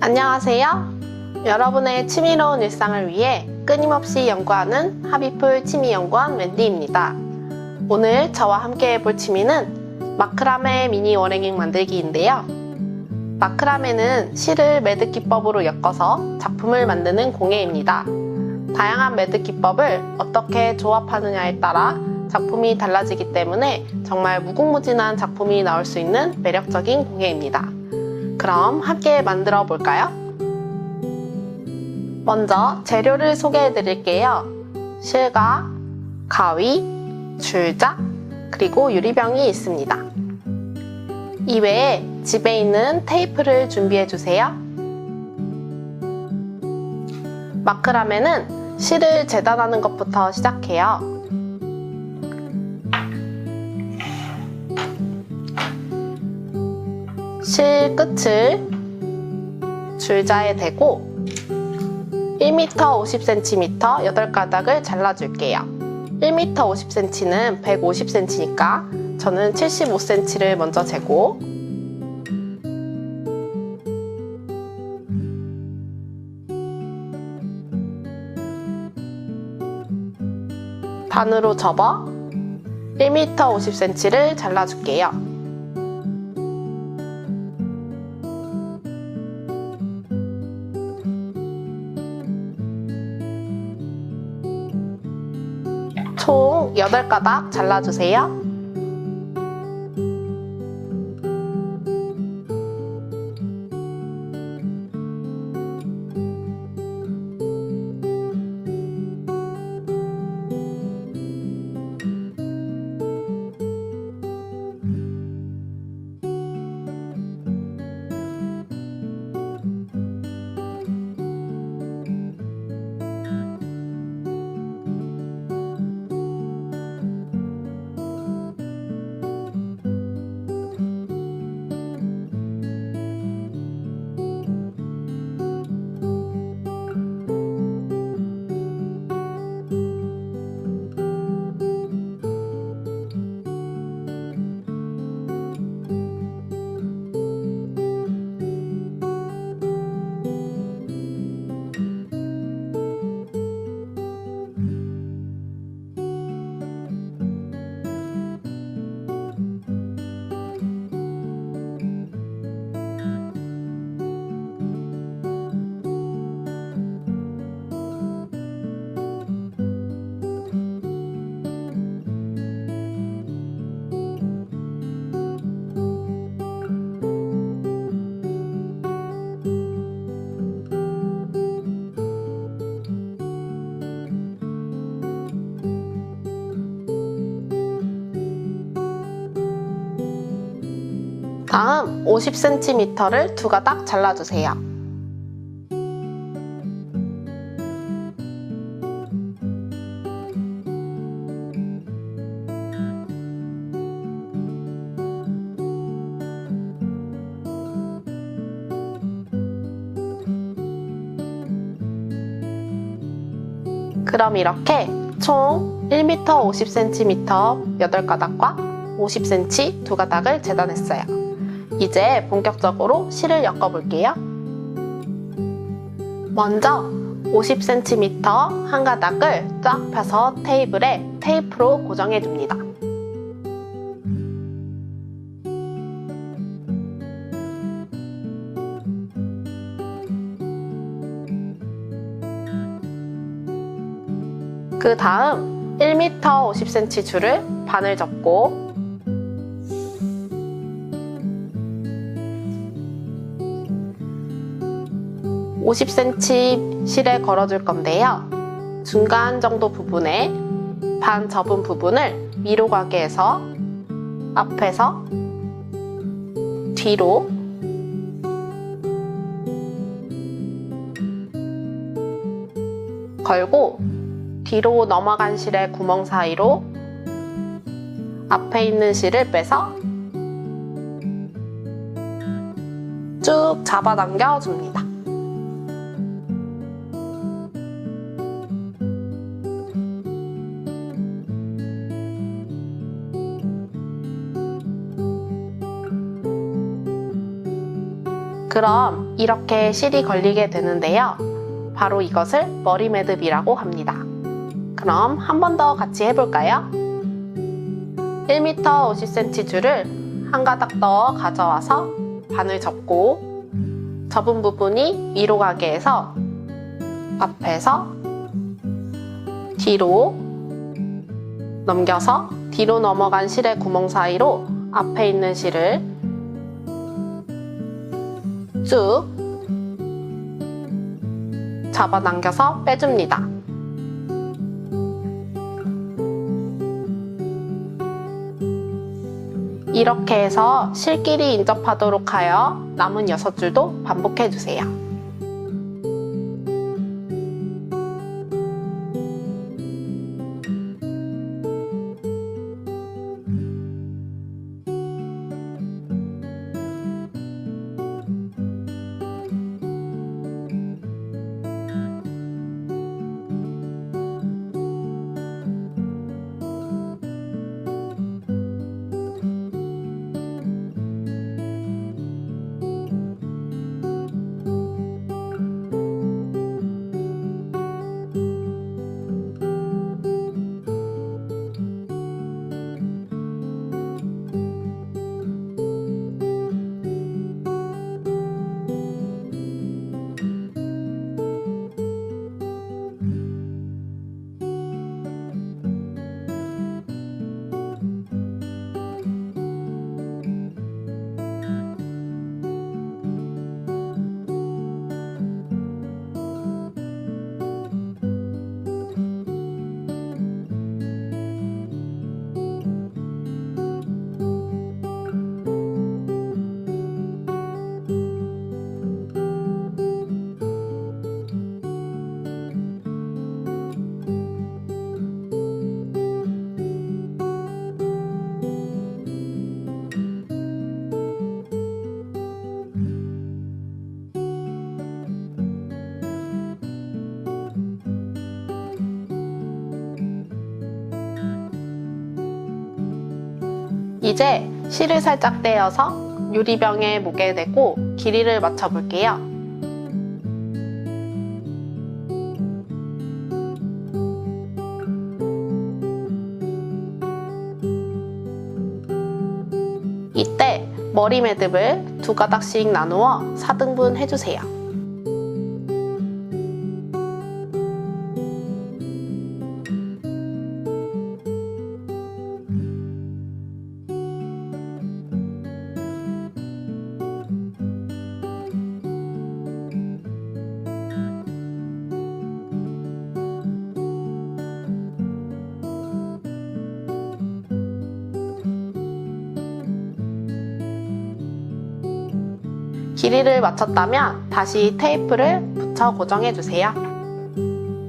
안녕하세요. 여러분의 취미로운 일상을 위해 끊임없이 연구하는 하비풀 취미연구원 웬디입니다. 오늘 저와 함께 해볼 취미는 마크라메 미니 워랭잉 만들기인데요. 마크라메는 실을 매듭 기법으로 엮어서 작품을 만드는 공예입니다. 다양한 매듭 기법을 어떻게 조합하느냐에 따라 작품이 달라지기 때문에 정말 무궁무진한 작품이 나올 수 있는 매력적인 공예입니다. 그럼 함께 만들어 볼까요? 먼저 재료를 소개해 드릴게요. 실과 가위, 줄자, 그리고 유리병이 있습니다. 이외에 집에 있는 테이프를 준비해 주세요. 마크라메는 실을 재단하는 것부터 시작해요. 실 끝을 줄자에 대고 1m 50cm 8가닥을 잘라줄게요. 1m 50cm는 150cm니까 저는 75cm를 먼저 재고 반으로 접어 1m 50cm를 잘라줄게요. 총 8가닥 잘라주세요. 다음 50cm를 2가닥 잘라주세요. 그럼 이렇게 총 1m 50cm 8가닥과 50cm 2가닥을 재단했어요. 이제 본격적으로 실을 엮어볼게요. 먼저 50cm 1가닥을 쫙 펴서 테이블에 테이프로 고정해줍니다. 그 다음 1m 50cm 줄을 반을 접고 50cm 실에 걸어줄 건데요. 중간 정도 부분에 반 접은 부분을 위로 가게 해서 앞에서 뒤로 걸고 뒤로 넘어간 실의 구멍 사이로 앞에 있는 실을 빼서 쭉 잡아당겨 줍니다. 그럼 이렇게 실이 걸리게 되는데요. 바로 이것을 머리 매듭이라고 합니다. 그럼 한 번 더 같이 해볼까요? 1m 50cm 줄을 한 가닥 더 가져와서 반을 접고 접은 부분이 위로 가게 해서 앞에서 뒤로 넘겨서 뒤로 넘어간 실의 구멍 사이로 앞에 있는 실을 쭉 잡아당겨서 빼줍니다. 이렇게 해서 실끼리 인접하도록 하여 남은 6줄도 반복해주세요. 이제 실을 살짝 떼어서 유리병에 무게 대고 길이를 맞춰 볼게요. 이때 머리 매듭을 2가닥씩 나누어 4등분 해주세요. 길이를 맞췄다면 다시 테이프를 붙여 고정해주세요.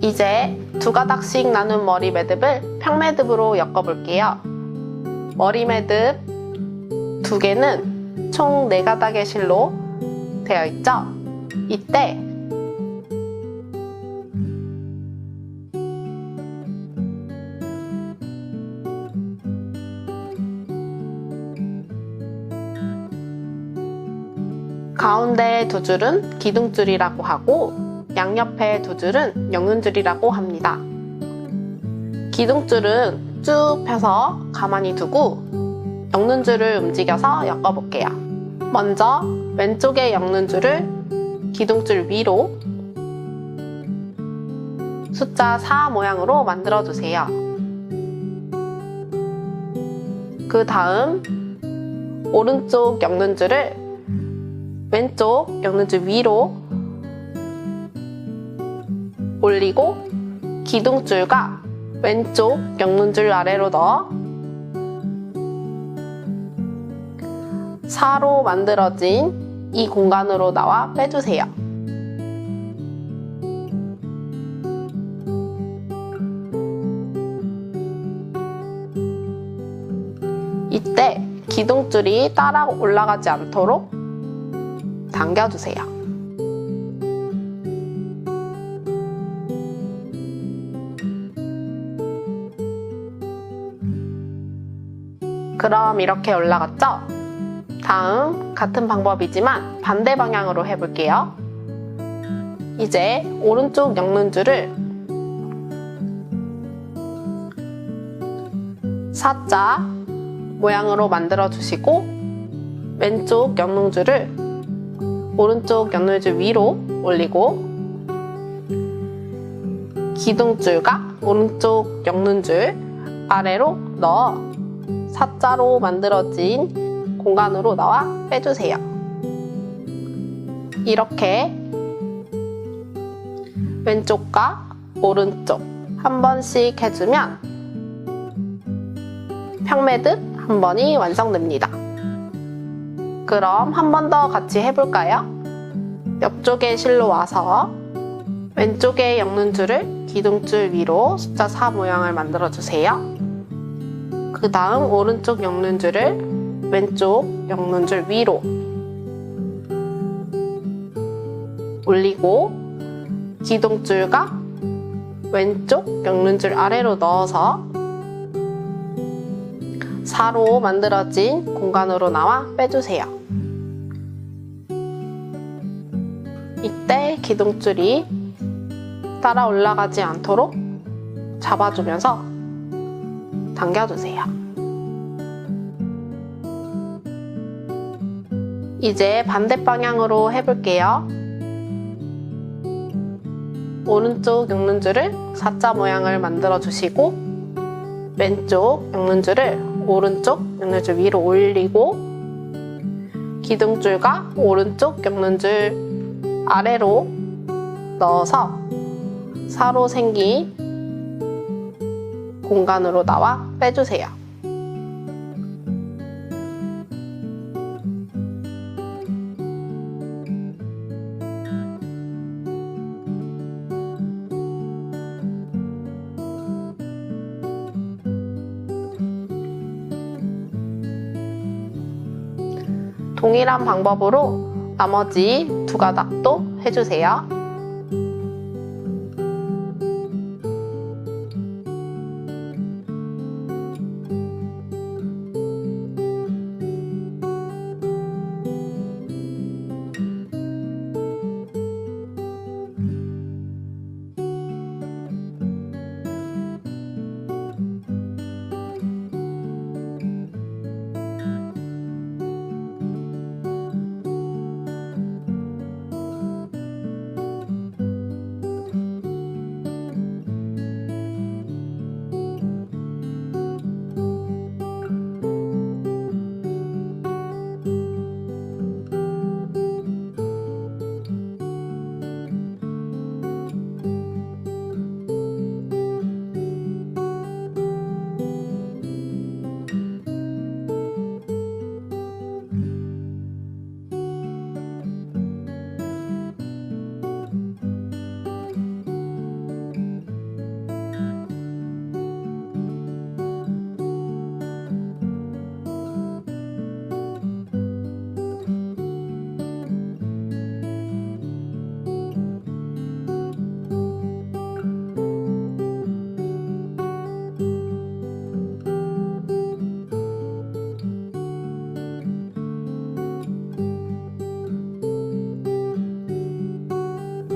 이제 2가닥씩 나눈 머리 매듭을 평매듭으로 엮어볼게요. 머리 매듭 2개는 총 4가닥의 실로 되어 있죠? 이때 가운데 2줄은 기둥줄이라고 하고 양옆에 2줄은 영눈줄이라고 합니다. 기둥줄은 쭉 펴서 가만히 두고 영눈줄을 움직여서 엮어볼게요. 먼저 왼쪽의 영눈줄을 기둥줄 위로 숫자 4 모양으로 만들어주세요. 그 다음 오른쪽 영눈줄을 왼쪽 영눈줄 위로 올리고 기둥줄과 왼쪽 영눈줄 아래로 넣어 4로 만들어진 이 공간으로 나와 빼주세요. 이때 기둥줄이 따라 올라가지 않도록 당겨주세요. 그럼 이렇게 올라갔죠? 다음 같은 방법이지만 반대 방향으로 해볼게요. 이제 오른쪽 영눈줄을 사자 모양으로 만들어 주시고 왼쪽 영눈줄을 오른쪽 영눈줄 위로 올리고 기둥줄과 오른쪽 영눈줄 아래로 넣어 사자로 만들어진 공간으로 넣어 빼주세요. 이렇게 왼쪽과 오른쪽 한 번씩 해주면 평매듭 한 번이 완성됩니다. 그럼 한 번 더 같이 해볼까요? 옆쪽의 실로 와서 왼쪽의 영눈줄을 기둥줄 위로 숫자 4 모양을 만들어주세요. 그 다음 오른쪽 영눈줄을 왼쪽 영눈줄 위로 올리고 기둥줄과 왼쪽 영눈줄 아래로 넣어서 4로 만들어진 공간으로 나와 빼주세요. 이때 기둥줄이 따라 올라가지 않도록 잡아주면서 당겨주세요. 이제 반대 방향으로 해볼게요. 오른쪽 영눈줄을 사자 모양을 만들어 주시고 왼쪽 영눈줄을 오른쪽 영눈줄 위로 올리고 기둥줄과 오른쪽 영눈줄 아래로 넣어서 4로 생긴 공간으로 나와 빼주세요. 동일한 방법으로 나머지 두 가닥도 해주세요.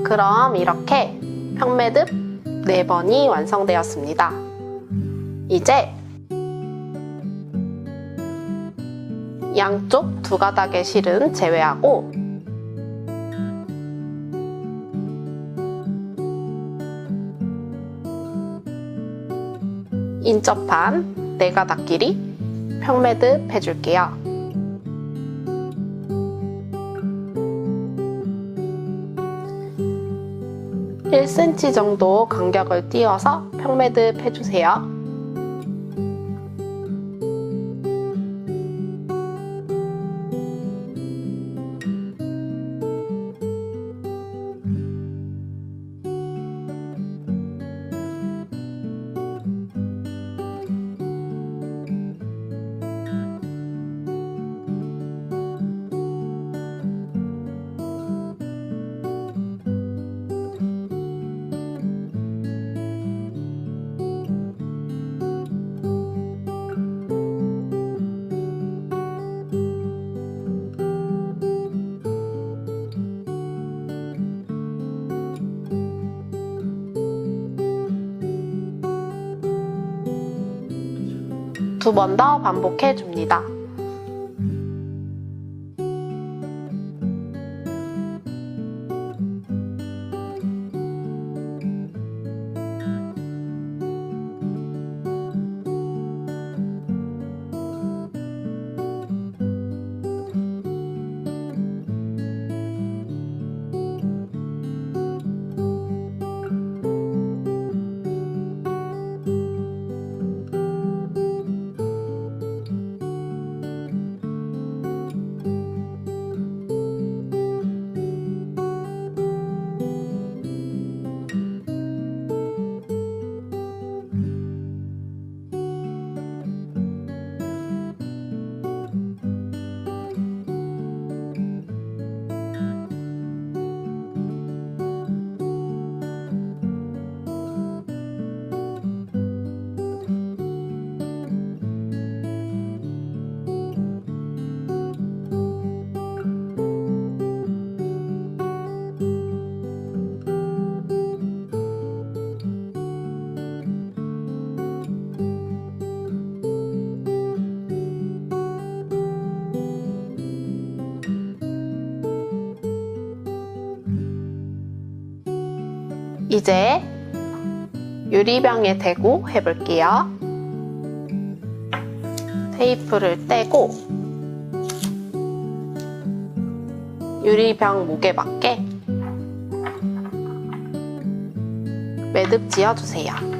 그럼 이렇게 평매듭 4번이 완성되었습니다. 이제 양쪽 두 가닥의 실은 제외하고 인접한 4가닥 길이 평매듭 해줄게요. 1cm 정도 간격을 띄어서 평매듭 해주세요. 두 번 더 반복해 줍니다. 이제 유리병에 대고 해볼게요. 테이프를 떼고 유리병 목에 맞게 매듭 지어주세요.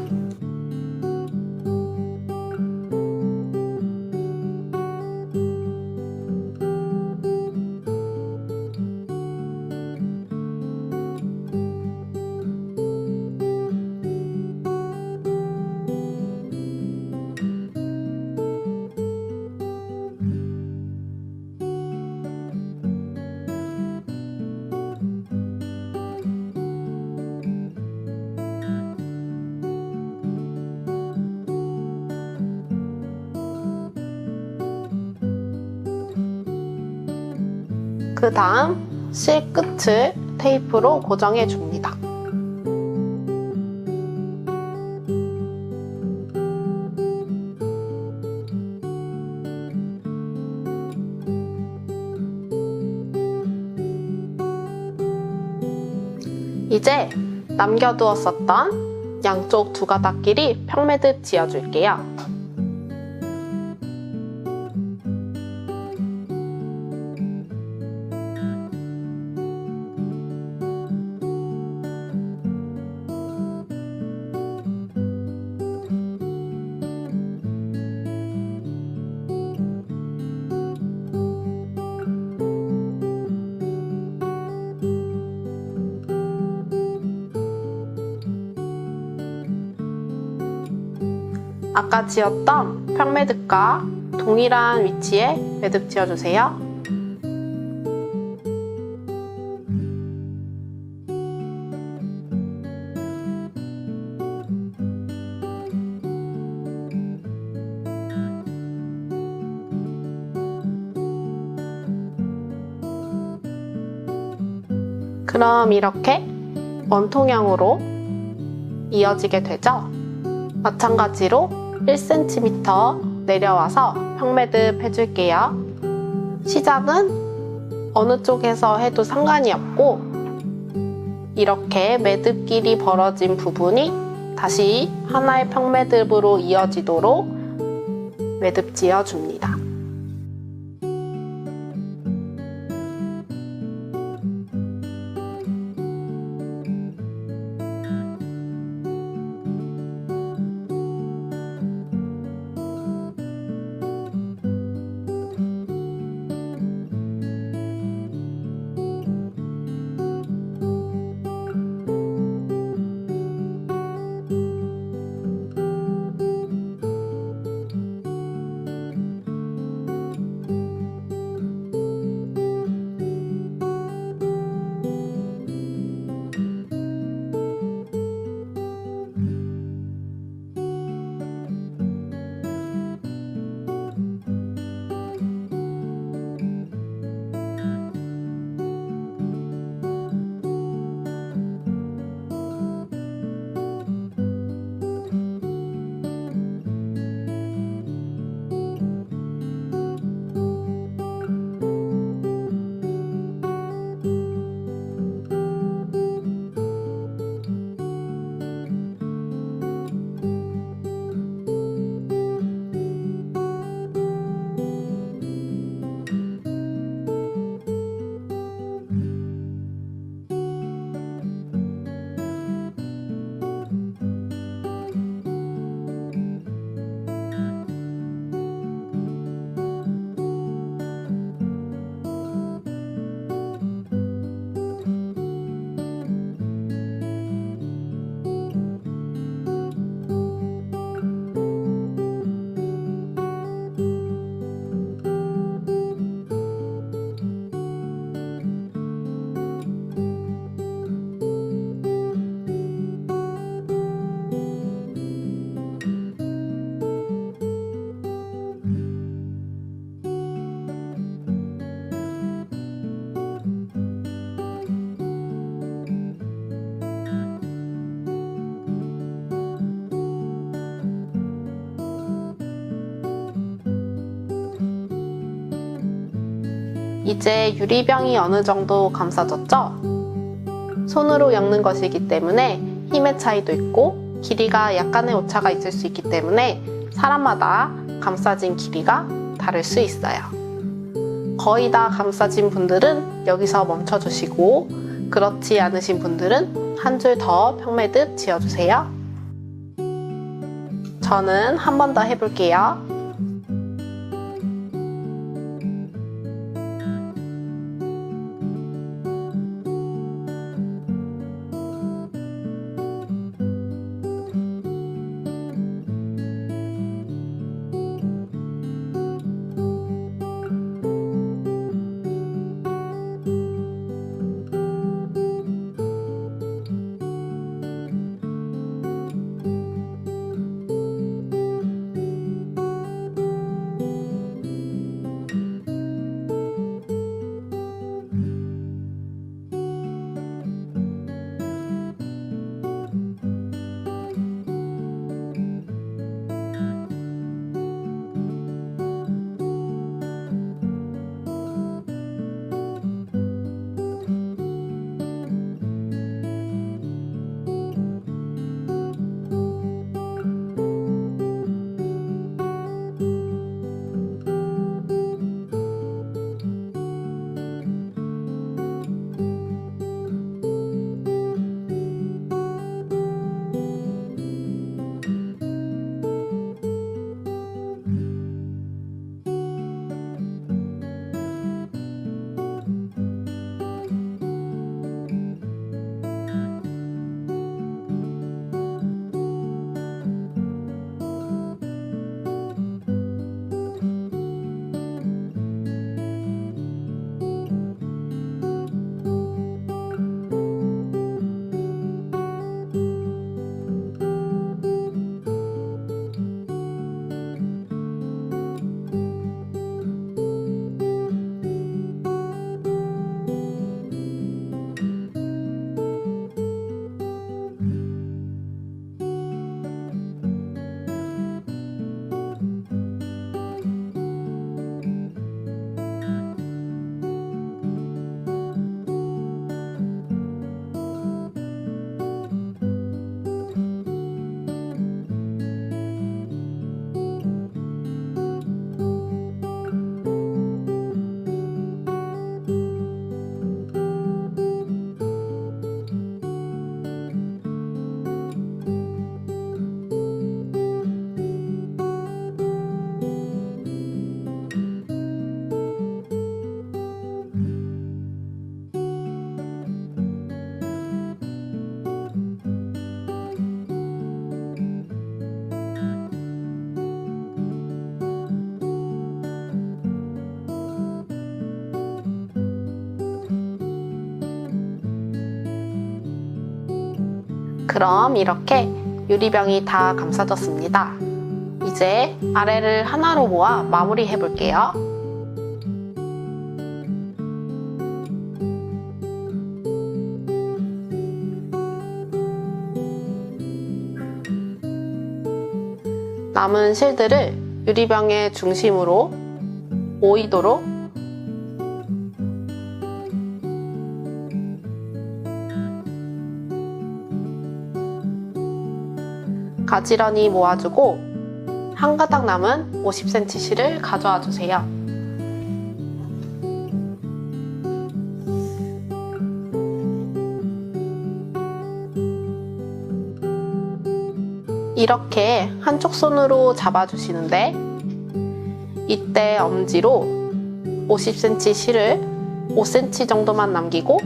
그 다음 실 끝을 테이프로 고정해 줍니다. 이제 남겨두었었던 양쪽 두 가닥끼리 평매듭 지어줄게요. 아까 지었던 평매듭과 동일한 위치에 매듭 지어주세요. 그럼 이렇게 원통형으로 이어지게 되죠? 마찬가지로 1cm 내려와서 평매듭 해줄게요. 시작은 어느 쪽에서 해도 상관이 없고 이렇게 매듭끼리 벌어진 부분이 다시 하나의 평매듭으로 이어지도록 매듭 지어줍니다. 이제 유리병이 어느 정도 감싸졌죠? 손으로 엮는 것이기 때문에 힘의 차이도 있고 길이가 약간의 오차가 있을 수 있기 때문에 사람마다 감싸진 길이가 다를 수 있어요. 거의 다 감싸진 분들은 여기서 멈춰주시고 그렇지 않으신 분들은 한 줄 더 평매듭 지어주세요. 저는 한 번 더 해볼게요. 그럼 이렇게 유리병이 다 감싸졌습니다. 이제 아래를 하나로 모아 마무리 해볼게요. 남은 실들을 유리병의 중심으로 모이도록 가지런히 모아주고 한 가닥 남은 50cm 실을 가져와 주세요. 이렇게 한쪽 손으로 잡아주시는데 이때 엄지로 50cm 실을 5cm 정도만 남기고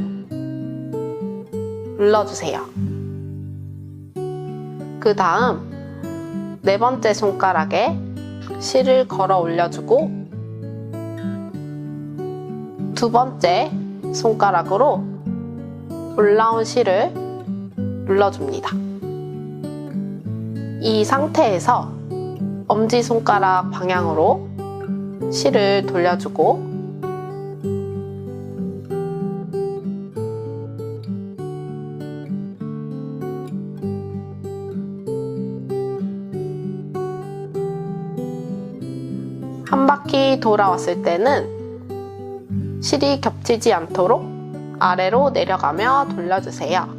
눌러주세요. 그 다음 네 번째 손가락에 실을 걸어 올려주고 두 번째 손가락으로 올라온 실을 눌러줍니다. 이 상태에서 엄지손가락 방향으로 실을 돌려주고 한 바퀴 돌아왔을 때는 실이 겹치지 않도록 아래로 내려가며 돌려주세요.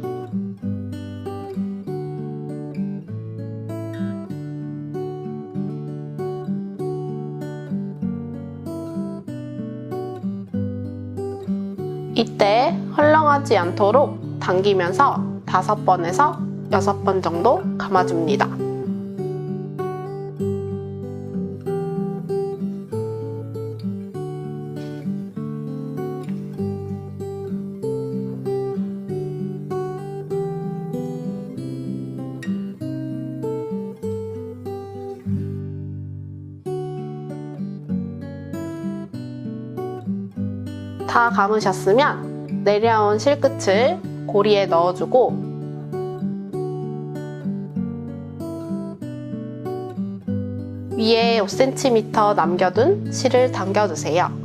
이때 헐렁하지 않도록 당기면서 5번에서 6번 정도 감아줍니다. 다 감으셨으면 내려온 실끝을 고리에 넣어주고 위에 5cm 남겨둔 실을 당겨주세요.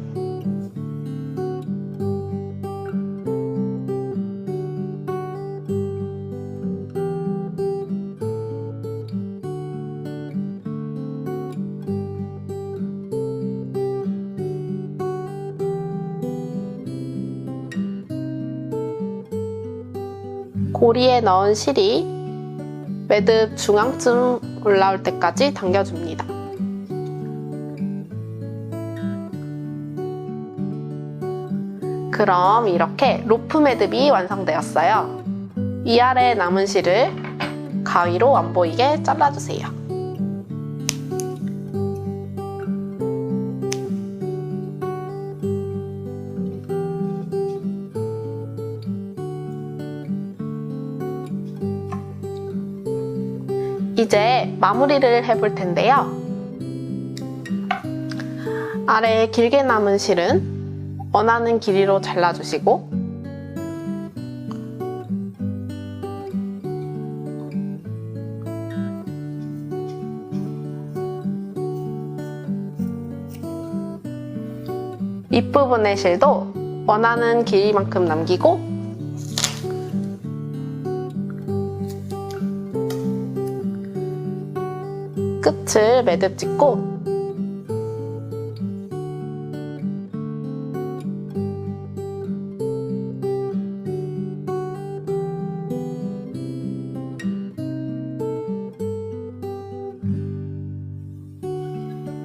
고리에 넣은 실이 매듭 중앙쯤 올라올 때까지 당겨줍니다. 그럼 이렇게 로프 매듭이 완성되었어요. 위아래 남은 실을 가위로 안 보이게 잘라주세요. 이제 마무리를 해볼 텐데요. 아래 길게 남은 실은 원하는 길이로 잘라주시고 윗부분의 실도 원하는 길이만큼 남기고 끝을 매듭 짓고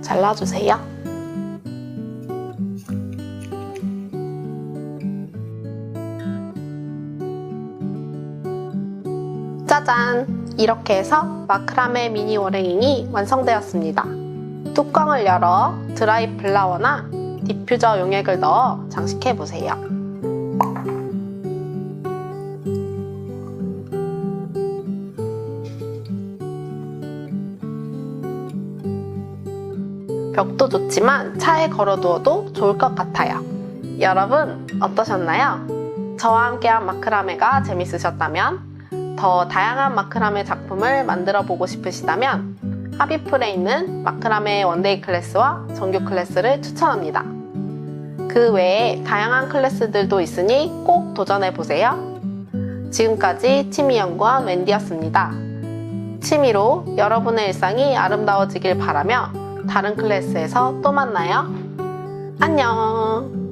잘라주세요. 짜잔! 이렇게 해서 마크라메 미니 워랭잉이 완성되었습니다. 뚜껑을 열어 드라이 플라워나 디퓨저 용액을 넣어 장식해보세요. 벽도 좋지만 차에 걸어두어도 좋을 것 같아요. 여러분 어떠셨나요? 저와 함께한 마크라메가 재밌으셨다면 더 다양한 마크라메 작품을 만들어 보고 싶으시다면 하비풀에 있는 마크라메 원데이 클래스와 정규 클래스를 추천합니다. 그 외에 다양한 클래스들도 있으니 꼭 도전해보세요. 지금까지 취미연구원 웬디였습니다. 취미로 여러분의 일상이 아름다워지길 바라며 다른 클래스에서 또 만나요. 안녕!